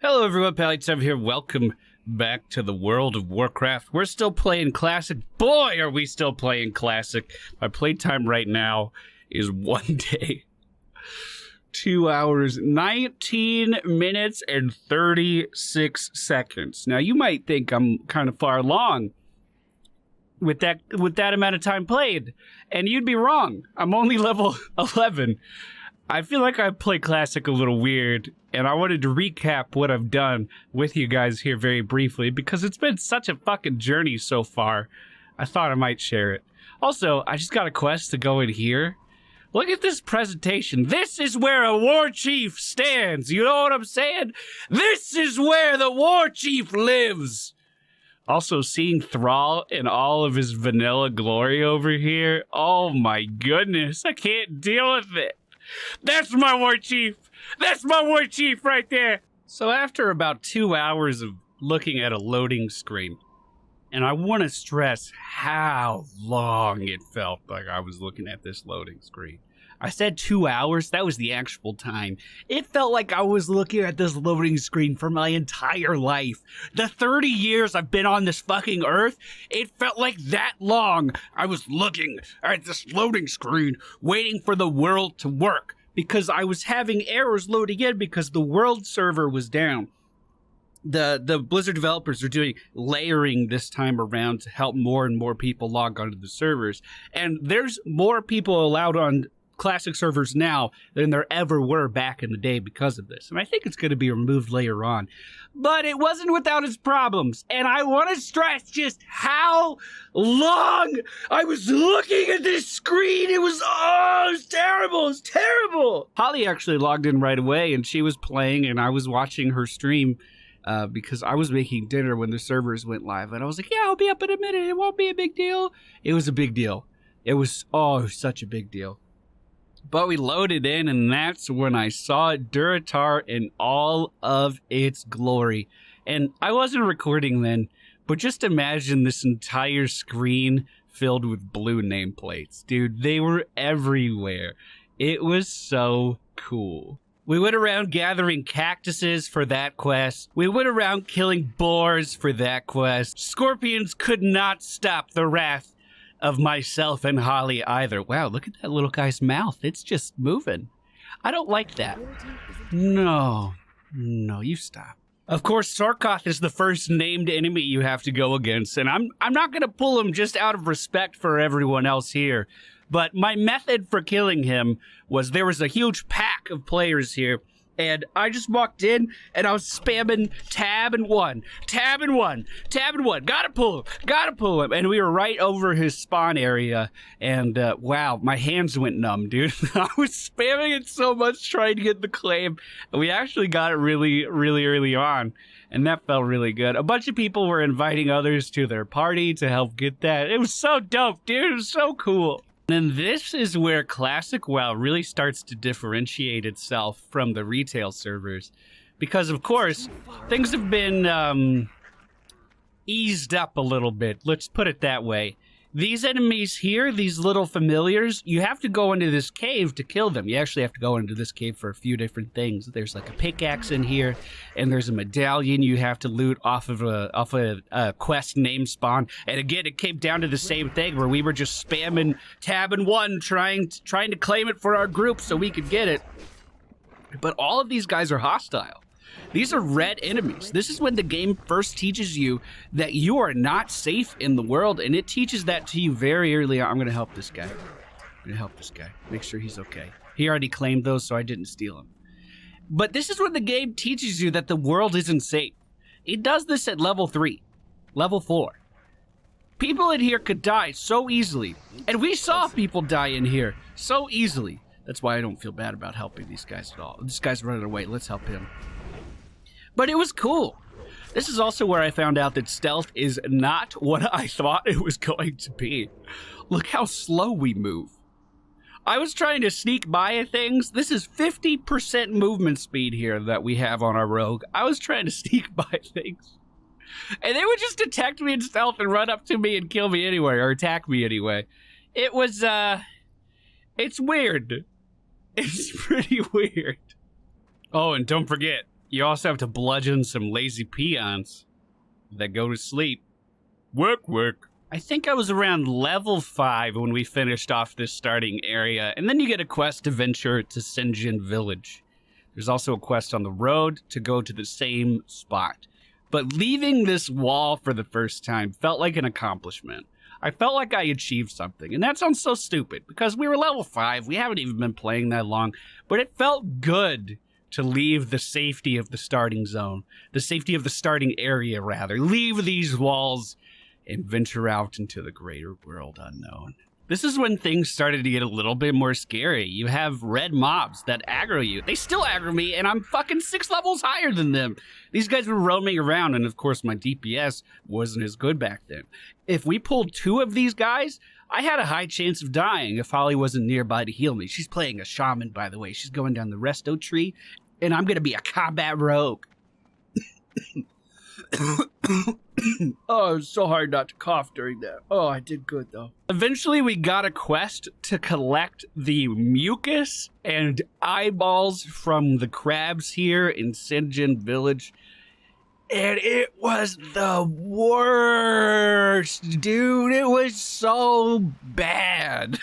Hello everyone, PallyTime here. Welcome back to the world of Warcraft. We're still playing Classic. Boy, are we still playing Classic. My playtime right now is 1 day. 2 hours, 19 minutes, and 36 seconds. Now, you might think I'm kind of far along with that amount of time played, and you'd be wrong. I'm only level 11. I feel like I play Classic a little weird, and I wanted to recap what I've done with you guys here very briefly, because it's been such a fucking journey so far. I thought I might share it. Also, I just got a quest to go in here. Look at this presentation. This is where a war chief stands. You know what I'm saying? This is where the war chief lives. Also, seeing Thrall in all of his vanilla glory over here. Oh my goodness, I can't deal with it. That's my war chief. That's my war chief right there. So after about 2 hours of looking at a loading screen, and I want to stress how long it felt like I was looking at this loading screen. I said 2 hours. That was the actual time. It felt like I was looking at this loading screen for my entire life. The 30 years I've been on this fucking earth, it felt like that long. I was looking at this loading screen, waiting for the world to work, because I was having errors loading in because the world server was down. The Blizzard developers are doing layering this time around to help more and more people log onto the servers. And there's more people allowed on Classic servers now than there ever were back in the day because of this. And I think it's going to be removed later on. But it wasn't without its problems. And I want to stress just how long I was looking at this screen. It was terrible. It was terrible. Holly actually logged in right away, and she was playing, and I was watching her stream because I was making dinner when the servers went live. And I was like, yeah, I'll be up in a minute. It won't be a big deal. It was a big deal. It was, such a big deal. But we loaded in, and that's when I saw Durotar in all of its glory. And I wasn't recording then, but just imagine this entire screen filled with blue nameplates. Dude, they were everywhere. It was so cool. We went around gathering cactuses for that quest. We went around killing boars for that quest. Scorpions could not stop the wrath of myself and Holly either. Wow, look at that little guy's mouth. It's just moving. I don't like that. No, you stop. Of course, Sarkoth is the first named enemy you have to go against, and I'm not going to pull him just out of respect for everyone else here. But my method for killing him was there was a huge pack of players here, and I just walked in, and I was spamming tab and one. Gotta pull him. And we were right over his spawn area, and wow, my hands went numb, dude. I was spamming it so much trying to get the claim. We actually got it really, really early on, and that felt really good. A bunch of people were inviting others to their party to help get that. It was so dope, dude. It was so cool. And this is where Classic WoW really starts to differentiate itself from the retail servers. Because, of course, things have been eased up a little bit. Let's put it that way. These enemies here, these little familiars, you have to go into this cave to kill them. You actually have to go into this cave for a few different things. There's like a pickaxe in here, and there's a medallion you have to loot off of a quest name spawn. And again, it came down to the same thing where we were just spamming tab and one, trying to claim it for our group so we could get it. But all of these guys are hostile. These are red enemies. This is when the game first teaches you that you are not safe in the world, and it teaches that to you very early on. I'm gonna help this guy. Make sure he's okay. He already claimed those, so I didn't steal him. But this is when the game teaches you that the world isn't safe. It does this at level 3, level 4. People in here could die so easily, and we saw people die in here so easily. That's why I don't feel bad about helping these guys at all. This guy's running away. Let's help him. But it was cool. This is also where I found out that stealth is not what I thought it was going to be. Look how slow we move. I was trying to sneak by things. This is 50% movement speed here that we have on our rogue. I was trying to sneak by things, and they would just detect me in stealth and run up to me and kill me anyway, or attack me anyway. It was, it's weird. It's pretty weird. Oh, and don't forget, You also have to bludgeon some lazy peons that go to sleep. Work, work. I think I was around level 5 when we finished off this starting area, and then you get a quest to venture to Sinjin Village. There's also a quest on the road to go to the same spot. But leaving this wall for the first time felt like an accomplishment. I felt like I achieved something, and that sounds so stupid, because we were level 5, we haven't even been playing that long, but it felt good to leave the safety of the starting zone, the safety of the starting area, rather. Leave these walls and venture out into the greater world unknown. This is when things started to get a little bit more scary. You have red mobs that aggro you. They still aggro me, and I'm fucking 6 levels higher than them. These guys were roaming around, and of course my DPS wasn't as good back then. If we pulled 2 of these guys, I had a high chance of dying if Holly wasn't nearby to heal me. She's playing a shaman, by the way. She's going down the resto tree, and I'm gonna be a combat rogue. Oh, it was so hard not to cough during that. Oh, I did good, though. Eventually, we got a quest to collect the mucus and eyeballs from the crabs here in Sinjin Village. And it was the worst, dude. It was so bad.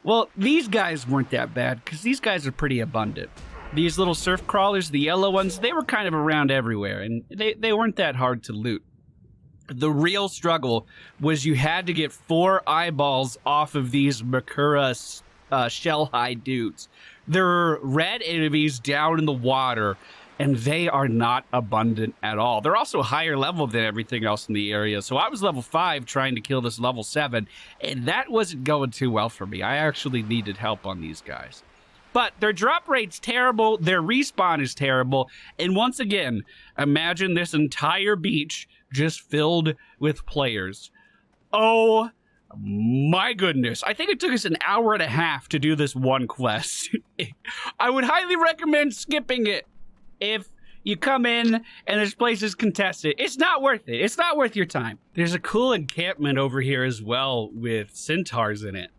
Well, these guys weren't that bad, because these guys are pretty abundant. These little surf crawlers, the yellow ones, they were kind of around everywhere, and they weren't that hard to loot. The real struggle was you had to get 4 eyeballs off of these Makura shell-hide dudes. They're red enemies down in the water, and they are not abundant at all. They're also higher level than everything else in the area, so I was level 5 trying to kill this level 7, and that wasn't going too well for me. I actually needed help on these guys. But their drop rate's terrible, their respawn is terrible, and once again, imagine this entire beach just filled with players. Oh my goodness. I think it took us an hour and a half to do this one quest. I would highly recommend skipping it if you come in and this place is contested. It's not worth it. It's not worth your time. There's a cool encampment over here as well with centaurs in it.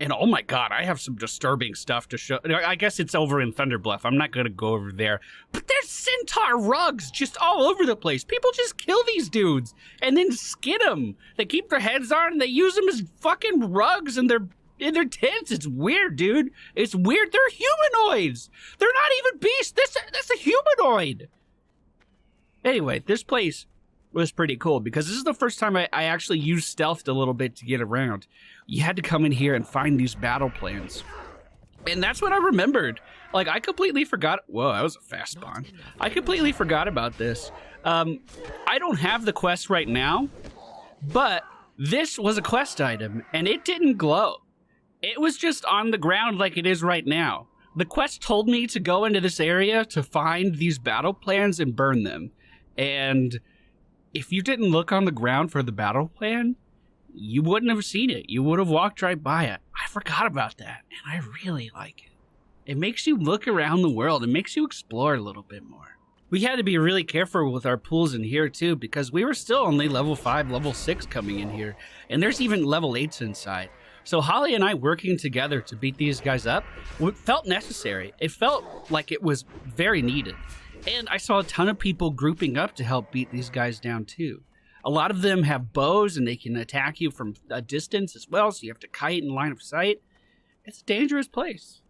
And oh my god, I have some disturbing stuff to show. I guess it's over in Thunderbluff. I'm not going to go over there. But there's centaur rugs just all over the place. People just kill these dudes and then skin them. They keep their heads on and they use them as fucking rugs in their tents. It's weird, dude. It's weird. They're humanoids. They're not even beasts. That's a humanoid. Anyway, this place was pretty cool because this is the first time I actually used stealth a little bit to get around. You had to come in here and find these battle plans. And that's what I remembered. Like, I completely forgot. Whoa, that was a fast spawn. I completely forgot about this. I don't have the quest right now, but this was a quest item, and it didn't glow. It was just on the ground like it is right now. The quest told me to go into this area to find these battle plans and burn them. And if you didn't look on the ground for the battle plan, you wouldn't have seen it. You would have walked right by it. I forgot about that, and I really like it. It makes you look around the world. It makes you explore a little bit more. We had to be really careful with our pools in here, too, because we were still only level 5, level 6 coming in here, and there's even level 8s inside. So Holly and I working together to beat these guys up felt necessary. It felt like it was very needed. And I saw a ton of people grouping up to help beat these guys down, too. A lot of them have bows, and they can attack you from a distance as well, so you have to kite in line of sight. It's a dangerous place.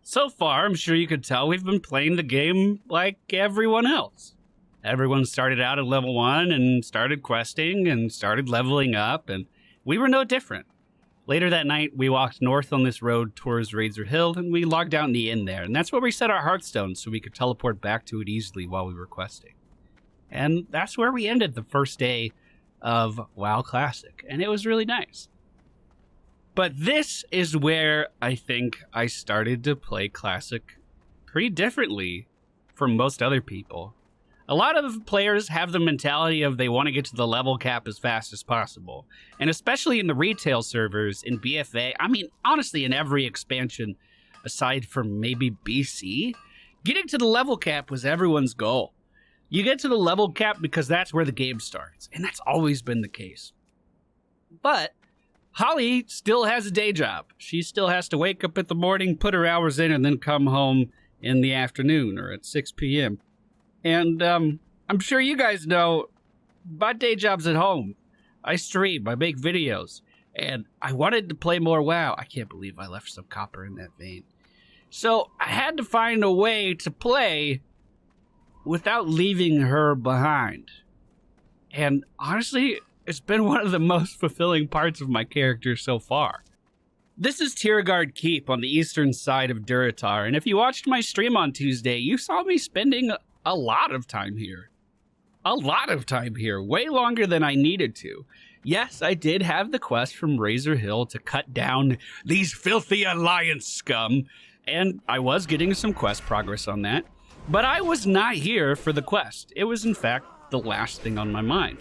So far, I'm sure you could tell we've been playing the game like everyone else. Everyone started out at level 1 and started questing and started leveling up, and we were no different. Later that night, we walked north on this road towards Razor Hill, and we logged out in the inn there, and that's where we set our hearthstone so we could teleport back to it easily while we were questing. And that's where we ended the first day of WoW Classic, and it was really nice. But this is where I think I started to play Classic pretty differently from most other people. A lot of players have the mentality of they want to get to the level cap as fast as possible. And especially in the retail servers in BFA, I mean, honestly, in every expansion, aside from maybe BC, getting to the level cap was everyone's goal. You get to the level cap because that's where the game starts, and that's always been the case. But Holly still has a day job. She still has to wake up in the morning, put her hours in, and then come home in the afternoon or at 6 p.m. And I'm sure you guys know my day job's at home. I stream, I make videos, and I wanted to play more WoW. I can't believe I left some copper in that vein. So I had to find a way to play without leaving her behind. And honestly, it's been one of the most fulfilling parts of my character so far. This is Tierguard Keep on the eastern side of Durotar, and if you watched my stream on Tuesday, you saw me spending a lot of time here. A lot of time here, way longer than I needed to. Yes, I did have the quest from Razor Hill to cut down these filthy Alliance scum, and I was getting some quest progress on that, but I was not here for the quest. It was, in fact, the last thing on my mind.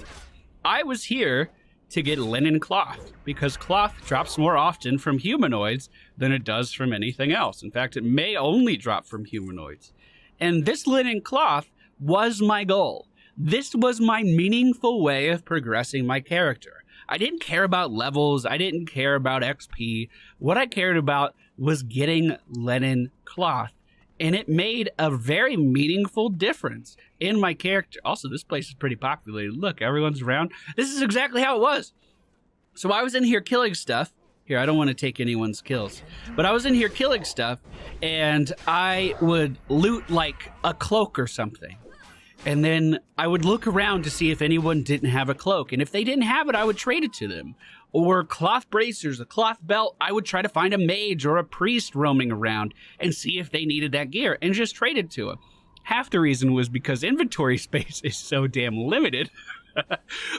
I was here to get linen cloth, because cloth drops more often from humanoids than it does from anything else. In fact, it may only drop from humanoids. And this linen cloth was my goal. This was my meaningful way of progressing my character. I didn't care about levels. I didn't care about XP. What I cared about was getting linen cloth. And it made a very meaningful difference in my character. Also, this place is pretty populated. Look, everyone's around. This is exactly how it was. So I was in here killing stuff. Here, I don't want to take anyone's kills. But I was in here killing stuff, and I would loot like a cloak or something. And then I would look around to see if anyone didn't have a cloak. And if they didn't have it, I would trade it to them. Or cloth bracers, a cloth belt, I would try to find a mage or a priest roaming around and see if they needed that gear and just trade it to them. Half the reason was because inventory space is so damn limited.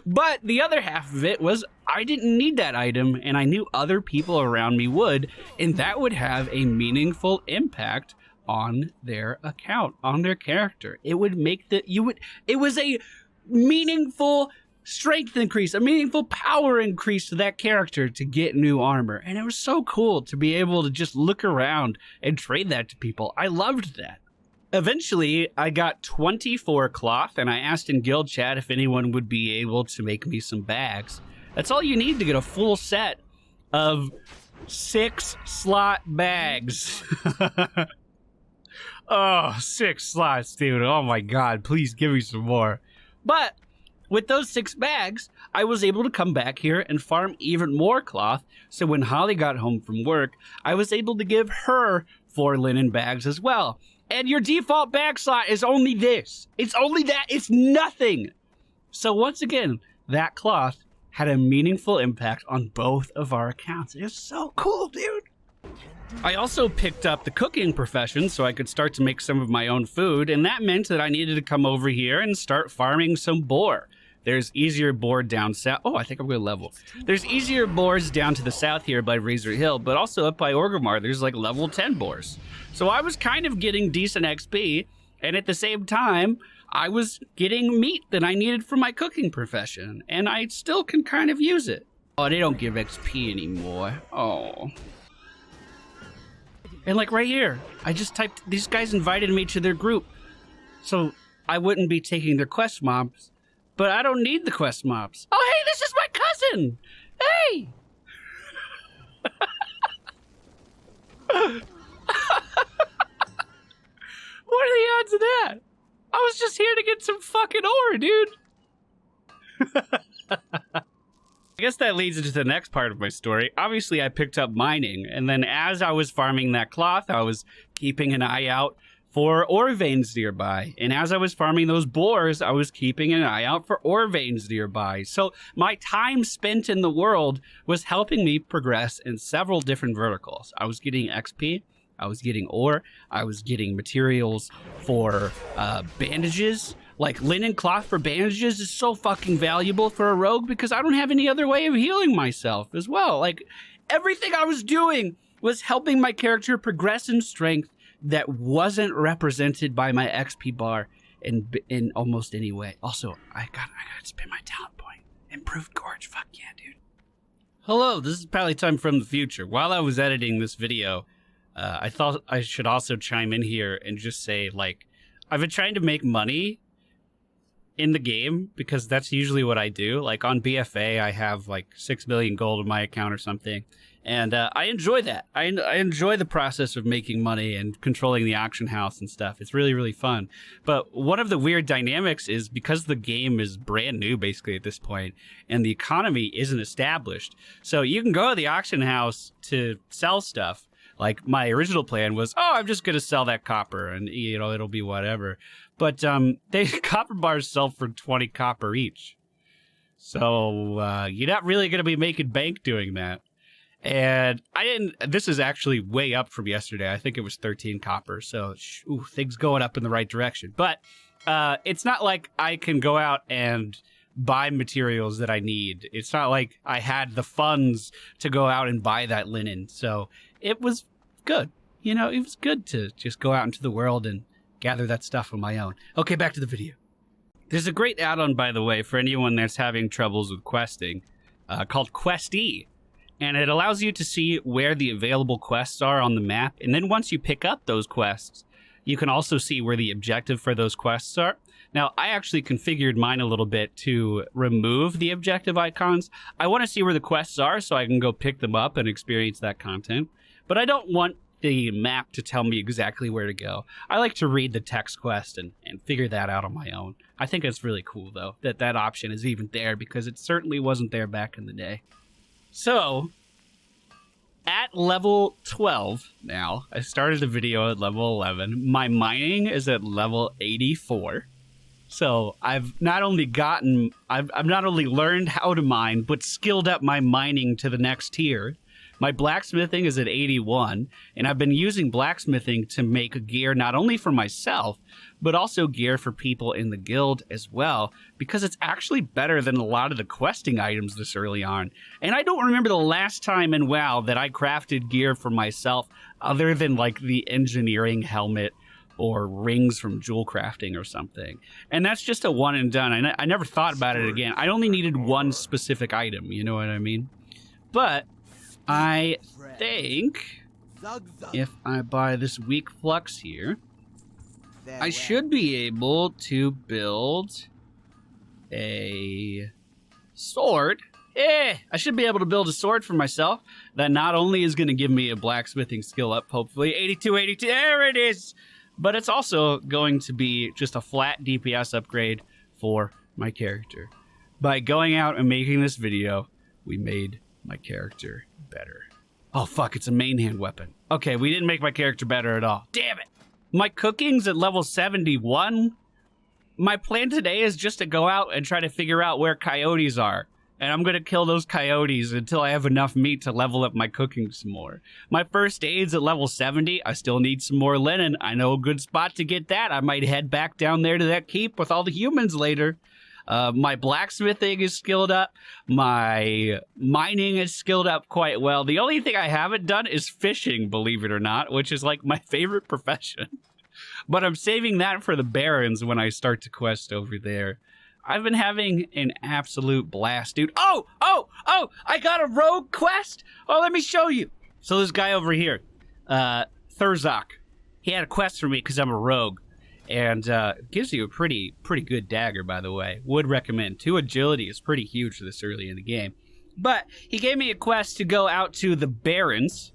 But the other half of it was I didn't need that item and I knew other people around me would, and that would have a meaningful impact on their account, on their character. It would make it was a meaningful strength increase, a meaningful power increase to that character to get new armor. And it was so cool to be able to just look around and trade that to people. I loved that. Eventually, I got 24 cloth, and I asked in guild chat if anyone would be able to make me some bags. That's all you need to get a full set of 6 slot bags. Oh, 6 slots, dude. Oh my god, please give me some more. But with those 6 bags, I was able to come back here and farm even more cloth, so when Holly got home from work, I was able to give her 4 linen bags as well. And your default bag slot is only this. It's only that. It's nothing. So once again, that cloth had a meaningful impact on both of our accounts. It's so cool, dude. I also picked up the cooking profession so I could start to make some of my own food, and that meant that I needed to come over here and start farming some boar. There's easier boar down south. Oh, I think I'm going to level. There's easier boars down to the south here by Razor Hill, but also up by Orgrimmar, there's like level 10 boars. So I was kind of getting decent XP, and at the same time, I was getting meat that I needed for my cooking profession, and I still can kind of use it. Oh, they don't give XP anymore. Oh. And like right here, I just typed, these guys invited me to their group, so I wouldn't be taking their quest mobs. But I don't need the quest mobs. Oh, hey, this is my cousin! Hey! What are the odds of that? I was just here to get some fucking ore, dude. I guess that leads into the next part of my story. Obviously, I picked up mining, and then as I was farming that cloth, I was keeping an eye out for ore veins nearby. And as I was farming those boars, I was keeping an eye out for ore veins nearby. So my time spent in the world was helping me progress in several different verticals. I was getting XP, I was getting ore, I was getting materials for bandages. Like linen cloth for bandages is so fucking valuable for a rogue because I don't have any other way of healing myself as well. Like everything I was doing was helping my character progress in strength that wasn't represented by my XP bar in almost any way. Also, I got to spend my talent point. Improved gorge, fuck yeah, dude. Hello, this is PallyTime from the future. While I was editing this video, I thought I should also chime in here and just say, like, I've been trying to make money in the game, because that's usually what I do. Like on BFA, I have like 6 million gold in my account or something. And I enjoy that. I enjoy the process of making money and controlling the auction house and stuff. It's really, really fun. But one of the weird dynamics is because the game is brand new basically at this point and the economy isn't established. So you can go to the auction house to sell stuff. Like my original plan was, oh, I'm just going to sell that copper and, you know, it'll be whatever. But copper bars sell for 20 copper each. So you're not really going to be making bank doing that. And this is actually way up from yesterday. I think it was 13 copper. So things going up in the right direction. But it's not like I can go out and buy materials that I need. It's not like I had the funds to go out and buy that linen. So it was good. You know, it was good to just go out into the world and gather that stuff on my own. Okay, back to the video. There's a great add-on, by the way, for anyone that's having troubles with questing called Questee. And it allows you to see where the available quests are on the map. And then once you pick up those quests, you can also see where the objective for those quests are. Now, I actually configured mine a little bit to remove the objective icons. I want to see where the quests are so I can go pick them up and experience that content. But I don't want the map to tell me exactly where to go. I like to read the text quest and figure that out on my own. I think it's really cool, though, that option is even there because it certainly wasn't there back in the day. So, at level 12 now, I started the video at level 11. My mining is at level 84. So I've not only learned how to mine, but skilled up my mining to the next tier. My blacksmithing is at 81, and I've been using blacksmithing to make gear not only for myself, but also gear for people in the guild as well, because it's actually better than a lot of the questing items this early on. And I don't remember the last time in WoW that I crafted gear for myself other than like the engineering helmet or rings from jewel crafting or something. And that's just a one and done. I never thought about it again. I only needed one specific item, you know what I mean? But I think if I buy this weak flux here, I should be able to build a sword. I should be able to build a sword for myself that not only is going to give me a blacksmithing skill up, hopefully, 82, there it is, but it's also going to be just a flat DPS upgrade for my character. By going out and making this video, we made my character better. Oh fuck, it's a main hand weapon. Okay, we didn't make my character better at all. Damn it! My cooking's at level 71. My plan today is just to go out and try to figure out where coyotes are. And I'm gonna kill those coyotes until I have enough meat to level up my cooking some more. My first aid's at level 70. I still need some more linen. I know a good spot to get that. I might head back down there to that keep with all the humans later. My blacksmithing is skilled up. My mining is skilled up quite well. The only thing I haven't done is fishing, believe it or not, which is like my favorite profession. But I'm saving that for the Barrens when I start to quest over there. I've been having an absolute blast, dude. Oh, I got a rogue quest. Oh, let me show you. So this guy over here, Thurzok, he had a quest for me because I'm a rogue. And gives you a pretty good dagger, by the way. Would recommend. 2 agility is pretty huge this early in the game. But he gave me a quest to go out to the Barrens,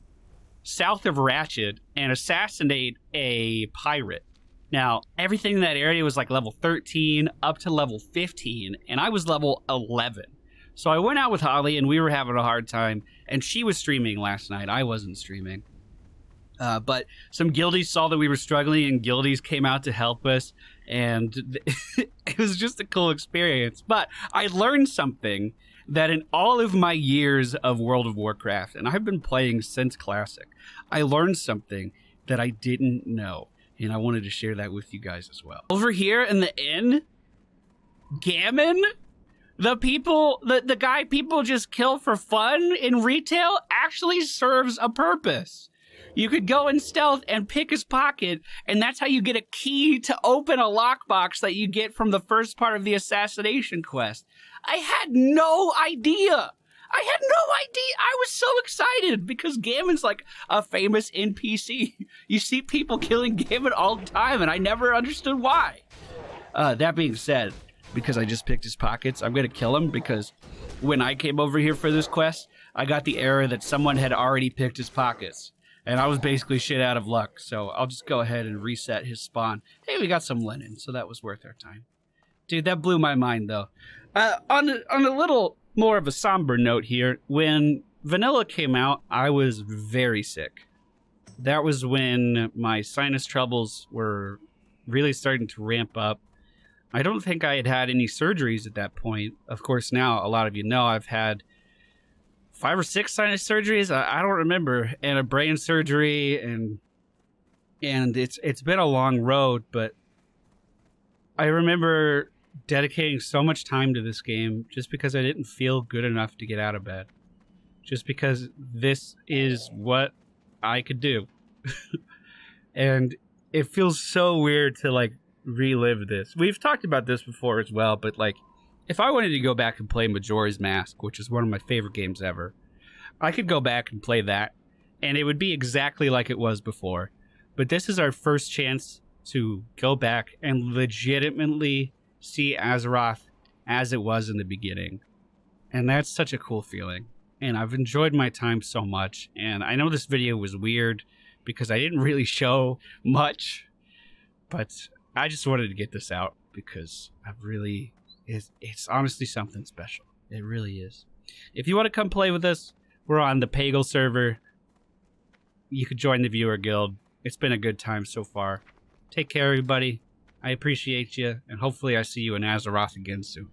south of Ratchet, and assassinate a pirate. Now, everything in that area was like level 13 up to level 15, and I was level 11. So I went out with Holly, and we were having a hard time, and she was streaming last night. I wasn't streaming. But some guildies saw that we were struggling, and guildies came out to help us, and it was just a cool experience. But I learned something that in all of my years of World of Warcraft, and I've been playing since Classic, I learned something that I didn't know, and I wanted to share that with you guys as well. Over here in the inn, Gammon, the guy people just kill for fun in retail, actually serves a purpose. You could go in stealth and pick his pocket, and that's how you get a key to open a lockbox that you get from the first part of the assassination quest. I had no idea. I was so excited because Gammon's like a famous NPC. You see people killing Gammon all the time, and I never understood why. That being said, because I just picked his pockets. I'm going to kill him because when I came over here for this quest, I got the error that someone had already picked his pockets. And I was basically shit out of luck. So I'll just go ahead and reset his spawn. Hey, we got some linen, so that was worth our time. Dude, that blew my mind, though. On a little more of a somber note here, when Vanilla came out, I was very sick. That was when my sinus troubles were really starting to ramp up. I don't think I had had any surgeries at that point. Of course, now, a lot of you know, I've had 5 or 6 sinus surgeries. I don't remember, and a brain surgery, and it's been a long road, but I remember dedicating so much time to this game just because I didn't feel good enough to get out of bed. Just because this is what I could do. And it feels so weird to, like, relive this. We've talked about this before as well, but, like, if I wanted to go back and play Majora's Mask, which is one of my favorite games ever, I could go back and play that, and it would be exactly like it was before. But this is our first chance to go back and legitimately see Azeroth as it was in the beginning. And that's such a cool feeling. And I've enjoyed my time so much. And I know this video was weird because I didn't really show much, but I just wanted to get this out because it's honestly something special. It really is. If you want to come play with us, we're on the Pagel server. You could join the Viewer Guild. It's been a good time so far. Take care, everybody. I appreciate you, and hopefully I see you in Azeroth again soon.